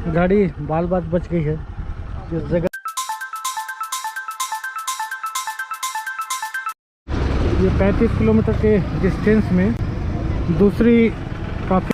गाड़ी बाल बात बच गई है इस जगह। ये 35 किलोमीटर के डिस्टेंस में दूसरी काफ़ी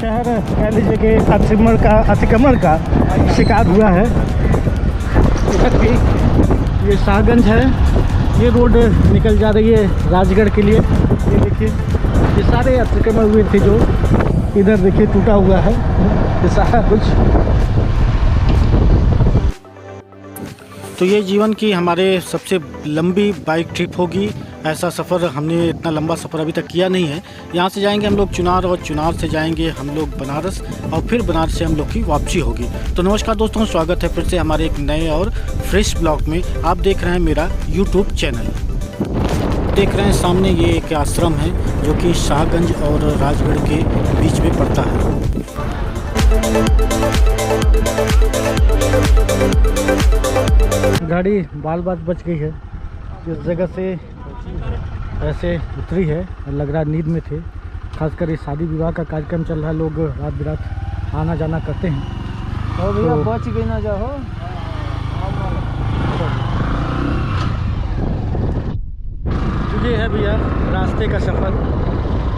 शहर कह लीजिए कि अतिक्रमण का शिकार हुआ है। इधर भी ये शाहगंज है, ये रोड निकल जा रही है राजगढ़ के लिए। ये देखिए ये सारे अतिक्रमण हुए थे जो इधर देखिए टूटा हुआ है ये सारा कुछ। तो ये जीवन की हमारे सबसे लंबी बाइक ट्रिप होगी। ऐसा सफ़र हमने इतना लंबा सफ़र अभी तक किया नहीं है। यहाँ से जाएंगे हम लोग चुनार और चुनार से जाएंगे हम लोग बनारस और फिर बनारस से हम लोग की वापसी होगी। तो नमस्कार दोस्तों, स्वागत है फिर से हमारे एक नए और फ्रेश ब्लॉग में। आप देख रहे हैं मेरा यूट्यूब चैनल। देख रहे हैं सामने ये एक आश्रम है जो कि शाहगंज और राजगढ़ के बीच में पड़ता है। गाड़ी बाल बात बच गई है इस जगह से, ऐसे उतरी है, लग रहा नींद में थे। खासकर ये शादी विवाह का कार्यक्रम चल रहा है, लोग रात बिरात आना जाना करते हैं। और भैया बच गई ना जाओ। ये है भैया रास्ते का सफ़र,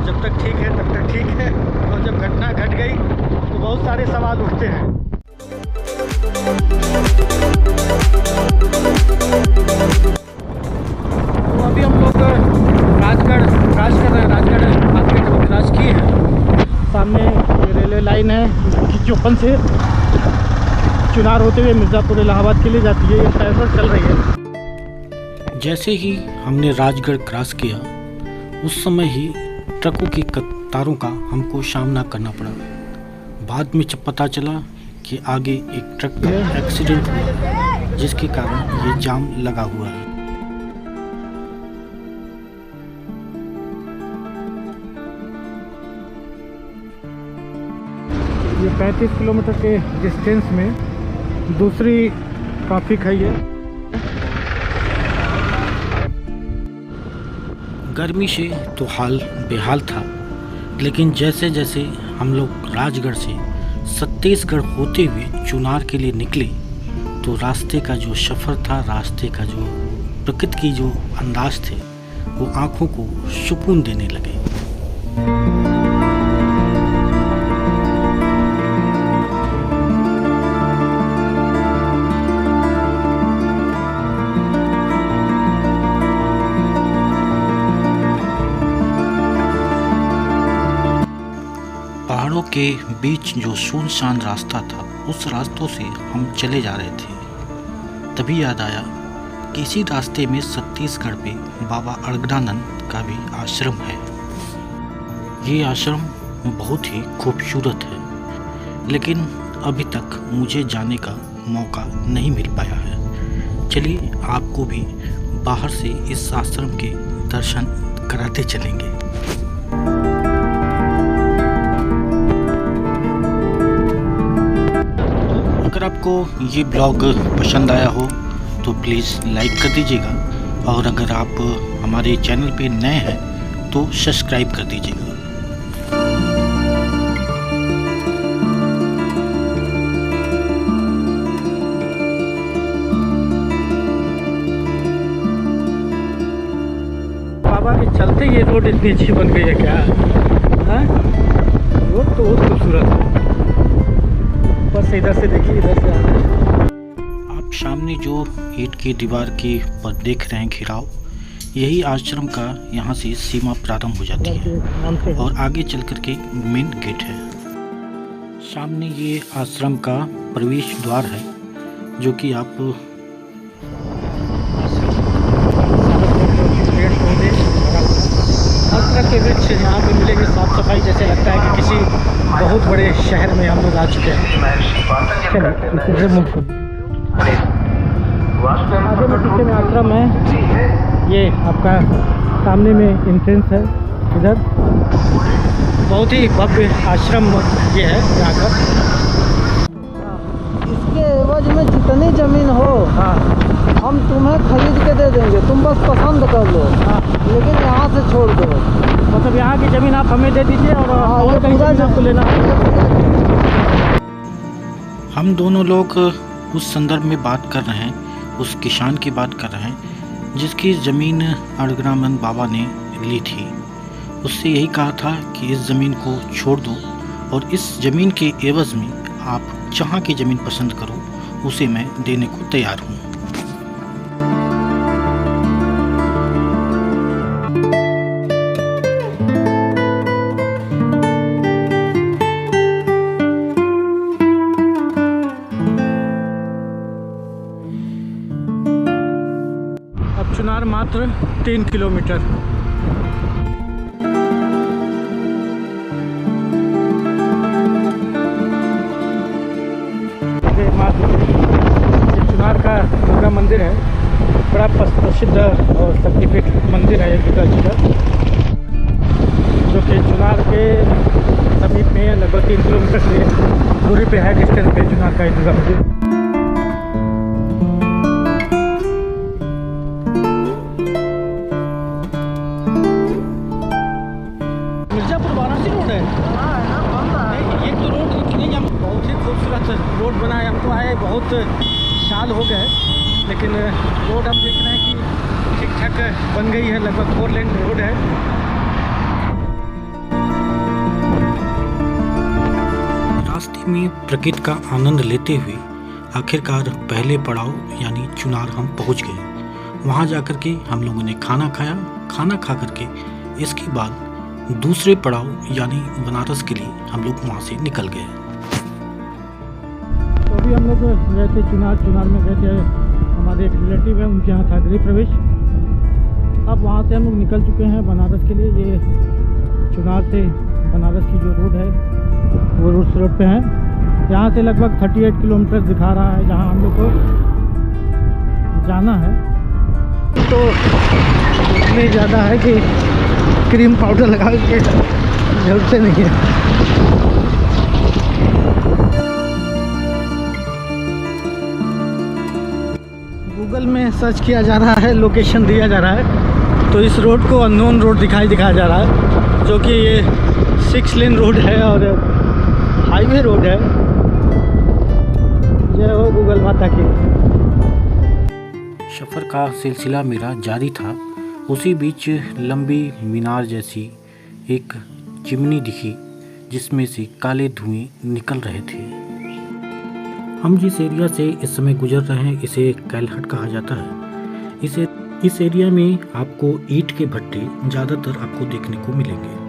जब तक ठीक है तब तक ठीक है, और जब घटना घट गई तो बहुत सारे सवाल उठते हैं। तो अभी हम लोग राजगढ़ क्रॉस कर रहे हैं। राजगढ़ मार्केट को क्रॉस किए हैं। सामने रेलवे लाइन है कि चौपन से चुनार होते हुए मिर्ज़ापुर इलाहाबाद के लिए जाती है। ये पैदल चल रही है। जैसे ही हमने राजगढ़ क्रॉस किया उस समय ही ट्रकों की कतारों का हमको सामना करना पड़ा। बाद में जब पता चला कि आगे एक ट्रक का एक्सीडेंट हुआ जिसके कारण ये जाम लगा हुआ है। ये 35 किलोमीटर के डिस्टेंस में दूसरी काफ़ी खाई है। गर्मी से तो हाल बेहाल था, लेकिन जैसे जैसे हम लोग राजगढ़ से छत्तीसगढ़ होते हुए चुनार के लिए निकले तो रास्ते का जो सफ़र था, रास्ते का जो प्रकृति की जो अंदाज थे वो आँखों को सुकून देने लगे। पहाड़ों के बीच जो सुनसान रास्ता था उस रास्तों से हम चले जा रहे थे। तभी याद आया कि इसी रास्ते में छत्तीसगढ़ पे बाबा अड़गड़ानंद का भी आश्रम है। ये आश्रम बहुत ही खूबसूरत है, लेकिन अभी तक मुझे जाने का मौका नहीं मिल पाया है। चलिए आपको भी बाहर से इस आश्रम के दर्शन कराते चलेंगे। अगर आपको ये ब्लॉग पसंद आया हो तो प्लीज़ लाइक कर दीजिएगा, और अगर आप हमारे चैनल पे नए हैं तो सब्सक्राइब कर दीजिएगा। बाबा के चलते ये रोड इतनी अच्छी बन गई है क्या? हाँ, रोड तो बहुत खूबसूरत है। बस इधर से देखिए, इधर से आ रहे हैं। आप सामने जो ईंट की दीवार के पर देख रहे हैं घेराव, यही आश्रम का यहाँ से सीमा प्रारंभ हो जाती है और आगे चल कर के मेन गेट है। सामने ये आश्रम का प्रवेश द्वार है जो कि आप हर तरह के वृक्ष यहाँ पे मिलेंगे। साफ सफाई जैसे लगता है कि किसी बहुत बड़े शहर में हम लोग आ चुके हैं। चलिए में पीछे में आश्रम है, ये आपका सामने में एंट्रेंस है। इधर बहुत ही भव्य आश्रम ये है यहाँ का। इसके एवज में जितनी ज़मीन हो हाँ हम तुम्हें खरीद के दे देंगे, तुम बस पसंद कर लो। हाँ, लेकिन यहाँ से छोड़ दो। मतलब यहाँ की ज़मीन आप हमें दे दीजिए और कहीं ज़मीन आपको लेना है। हम दोनों लोग उस संदर्भ में बात कर रहे हैं, उस किसान की बात कर रहे हैं जिसकी ज़मीन अड़गड़ामन बाबा ने ली थी। उससे यही कहा था कि इस ज़मीन को छोड़ दो और इस ज़मीन के एवज़ में आप जहाँ की ज़मीन पसंद करो उसे मैं देने को तैयार हूँ। अब चुनार मात्र 3 किलोमीटर। चुनार का दुर्गा मंदिर है, बड़ा प्रसिद्ध और शक्तिपीठ मंदिर है ये दुर्गा जी का, जो कि चुनार के समीप में लगभग 3 किलोमीटर से दूरी पे है, डिस्टेंस पे चुनार का ये दुर्गा मंदिर। मिर्जापुर वाराणसी रोड है। नहीं, ये तो रोड नहीं, हम बहुत ही खूबसूरत रोड बना है। हमको आए बहुत साल हो गए, लेकिन रोड हम देख रहे हैं कि ठीक ठाक बन गई है, लगभग 4 लेन रोड है। रास्ते में प्रकृति का आनंद लेते हुए आखिरकार पहले पड़ाव यानी चुनार हम पहुंच गए। वहां जाकर के हम लोगों ने खाना खाया। खाना खा करके इसके बाद दूसरे पड़ाव यानी बनारस के लिए हम लोग वहाँ से निकल गए। तो अभी हम लोग गए थे चुनार में गए थे, हमारे एक रिलेटिव है, उनके यहाँ था गृह प्रवेश। अब वहाँ से हम लोग निकल चुके हैं बनारस के लिए। ये चुनार से बनारस की जो रोड है वो उस रोड पे है। यहाँ से लगभग 38 किलोमीटर दिखा रहा है जहाँ हम लोग को जाना है। तो इतनी ज़्यादा है कि क्रीम पाउडर लगा के जरूरत नहीं है। गूगल में सर्च किया जा रहा है, लोकेशन दिया जा रहा है, तो इस रोड को अननोन रोड दिखाया जा रहा है, जो कि ये 6 लेन रोड है और हाईवे रोड है। जय हो गूगल माता की। सफ़र का सिलसिला मेरा जारी था। उसी बीच लंबी मीनार जैसी एक चिमनी दिखी जिसमें से काले धुएं निकल रहे थे। हम जिस एरिया से इस समय गुजर रहे हैं इसे कैलहट कहा जाता है। इस एरिया में आपको ईंट के भट्टे ज़्यादातर आपको देखने को मिलेंगे।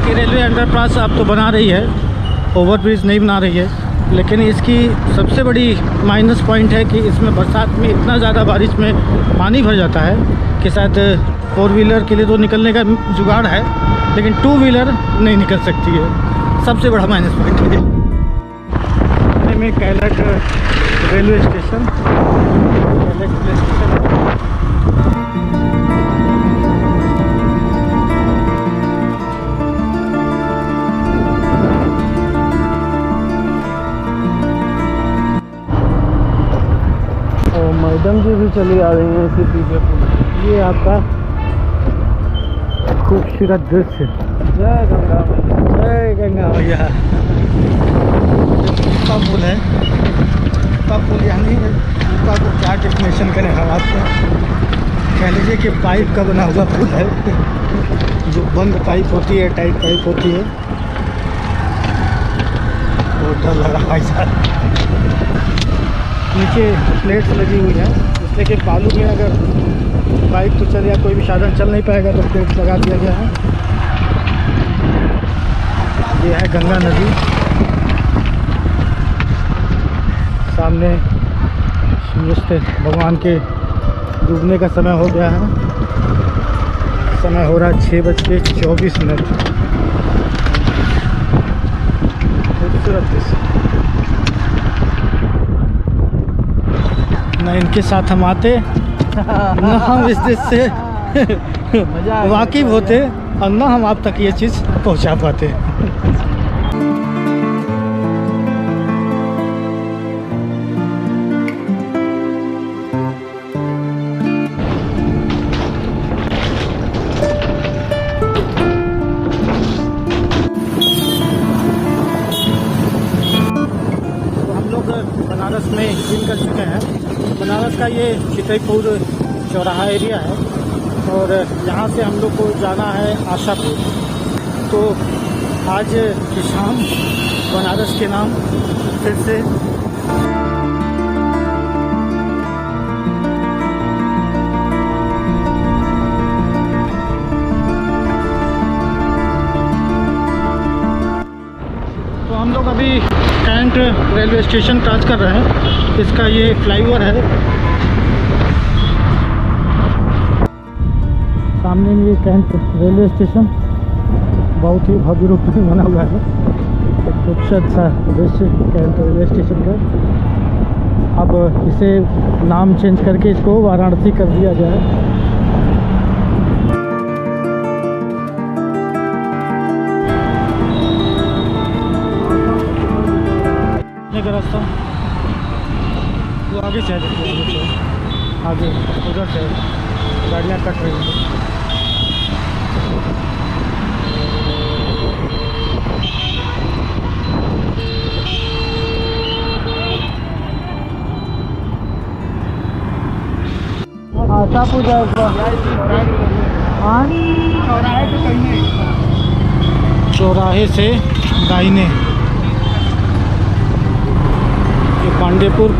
रेलवे अंडरपास अब तो बना रही है, ओवरब्रिज नहीं बना रही है, लेकिन इसकी सबसे बड़ी माइनस पॉइंट है कि इसमें बरसात में इतना ज़्यादा बारिश में पानी भर जाता है कि शायद 4 व्हीलर के लिए तो निकलने का जुगाड़ है, लेकिन 2 व्हीलर नहीं निकल सकती है। सबसे बड़ा माइनस पॉइंट है। में कैलहट रेलवे स्टेशन, मैडम जी भी चली आ रही हैं इसी पीछे। ये आपका खूबसूरत दृश्य। जय गंगा मैया। जय गंगा मैया। का पुल है, का पुल यानी का को क्या डेफिनेशन करें हम आपको, कह लीजिए कि पाइप का बना हुआ पुल है, जो बंद पाइप होती है, टाइट पाइप होती है। बहुत डर लग रहा है। नीचे प्लेट्स लगी हुई हैं, इसलिए कि बालू में अगर बाइक तो चल या कोई भी साधन चल नहीं पाएगा, तो प्लेट्स लगा दिया गया है। ये है गंगा नदी, सामने जस्ट भगवान के डूबने का समय हो गया है। समय हो रहा है 6:24। खूबसूरत दृश्य। न इनके साथ हम आते न हम इस दृश्य से वाकिफ होते और न हम आप तक ये चीज़ पहुंचा पाते। बनारस में इन कर चुके हैं। बनारस का ये चितईपुर चौराहा एरिया है और यहाँ से हम लोग को जाना है आशापुर। तो आज की शाम बनारस के नाम फिर से तो हम लोग अभी कैंट रेलवे स्टेशन क्रॉस कर रहे हैं। इसका ये फ्लाईओवर है। सामने में ये कैंट रेलवे स्टेशन बहुत ही भव्य रूप में बना हुआ है। एक खूबसूरत सा दृश्य कैंट रेलवे स्टेशन का। अब इसे नाम चेंज करके इसको वाराणसी कर दिया गया है। का रास्ता वो आगे से आगे उधर से गाड़ियाँ कट रही हैं। आशापुर चौराहे से दाहिने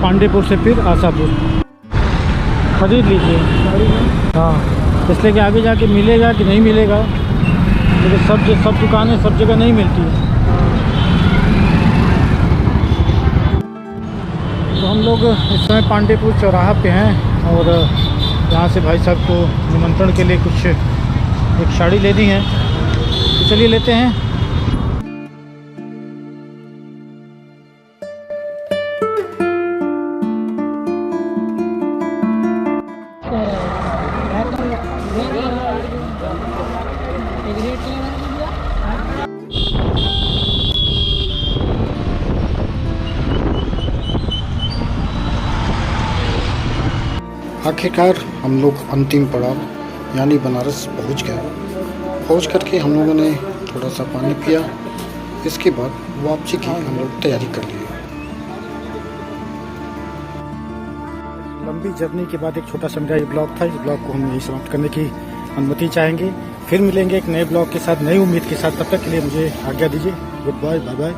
पांडेपुर से फिर आशापुर खरीद लीजिए। हाँ, इसलिए कि आगे जाके मिलेगा कि नहीं मिलेगा, लेकिन सब दुकानें सब जगह नहीं मिलती है। तो हम लोग इस समय पांडेपुर चौराहा पे हैं और यहाँ से भाई साहब को निमंत्रण के लिए कुछ एक साड़ी लेनी है, तो चलिए लेते हैं। आखिरकार हम लोग अंतिम पड़ाव यानी बनारस पहुंच गए। पहुंच करके हम लोगों ने थोड़ा सा पानी पिया। इसके बाद वापसी की हम लोग तैयारी कर लिए। लंबी जर्नी के बाद एक छोटा सा मेरा ये ब्लॉग था। इस ब्लॉग को हम यही समाप्त करने की अनुमति चाहेंगे। फिर मिलेंगे एक नए ब्लॉग के साथ, नई उम्मीद के साथ। तब तक के लिए मुझे आज्ञा दीजिए। Goodbye, bye bye.